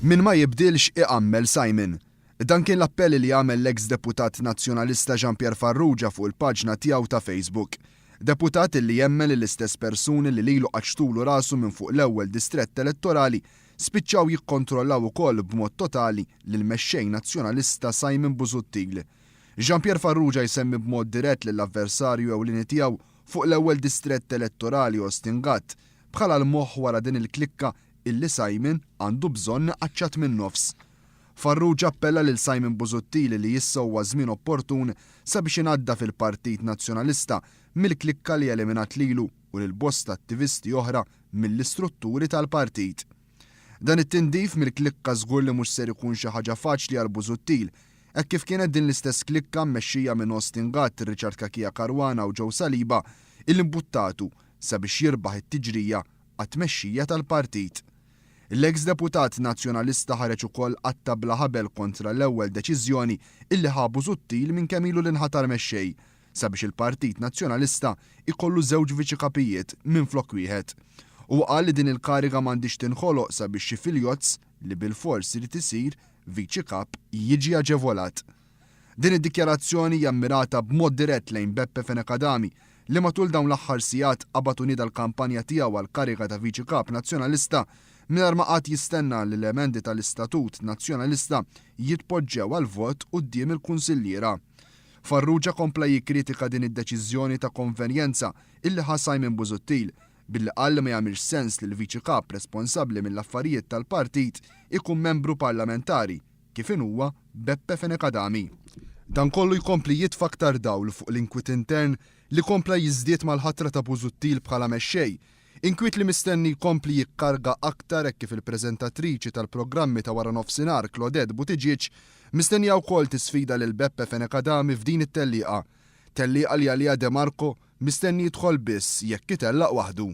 Min ma jibdilx iqammel Simon. Dan kien l-appell li għamel l-ex deputat nazzjonalista Jean-Pierre Farrugia fuq il-paġna tiegħu ta' Facebook. Deputat li jemmel l-istess persuni li lilu qaċtulu rasu minn fuq l-ewwel distrett elettorali spiċċaw jikkontrollaw ukoll b'mod totali lill-mexxej nazzjonalista Simon Busuttil. Jean-Pierre Farrugia jsemmi b'mod dirett lill-avversarju ewlieni tiegħu fuq l-ewwel distrett elettorali Ostingat bħala l-moħħ wara din il-klikka illi Simon għandu bżonn qaċċat minn nofs. Farrugia appella lil Simon Busuttil li jissewwa żmien opportun sabiex ingħadda fil-Partit Nazzjonalista mill-klikka li eliminat lilu u lil bosta attivisti oħra mill-istrutturi tal-partit. Dan it-tindif mill-klikka żgur li mhux ser ikun xi ħaġa faċli għal Busuttil, hekk kif kienet din l-istess klikka mmexxija minn Ostingat, Richard Kakija Karwana u Joe Saliba il-imbuttatu sabiex jirbaħ it-tiġrija għat-tmexxija tal-partit. L-ex deputat nazzjonalista ħareġ ukoll qatta bla ħabel kontra l-ewwel deċiżjoni illi ħa Busuttil minn kemm ilu l-inħatar mexxej sabiex il-Partit Nazzjonalista ikollu żewġ viċi-kapijiet minflok wieħed. U qal li din il-kariga m'għandix tinħoloq sabiex xi filjozz li bil-fors irid isir viċi-kap jiġi aġevolat. Din id-dikjarazzjoni hija mmirata b'mod dirett lejn Beppe Fenekadami li matul dawn l-aħħar sigħat qabad unida l-kampanja tiegħu għal kariga ta' viċi-kap nazzjonalista mingħajr ma qatt jistenna li l-emendi tal-Istatut Nazzjonalista jitpoġġew għal vot quddiem il-Kunsilliera. Farrugia kompla jikkritika din id-deċiżjoni ta' konvenjenza illi ħa Simon Busuttil billi qal li ma jagħmilx sens li l-viċi-kap responsabbli mill-affarijiet tal-partit ikun membru parlamentari kif huwa Beppe Fenekadami. Dan kollu jkompli jitfa' aktar dawl fuq l-inkwit intern li kompla jiżdied mal-ħatra ta' Busuttil bħala mexxej, inkwit li mistenni jkompli jikkarga aktar hekk kif il-preżentatriċi tal-programmi ta' wara nofsinhar Claudette Buttigieg mistennija wkoll tisfida lil Beppe Fenekadami f'din it-tellieqa li għalija De Marco mistenni jidħol biss jekk itellaq waħdu.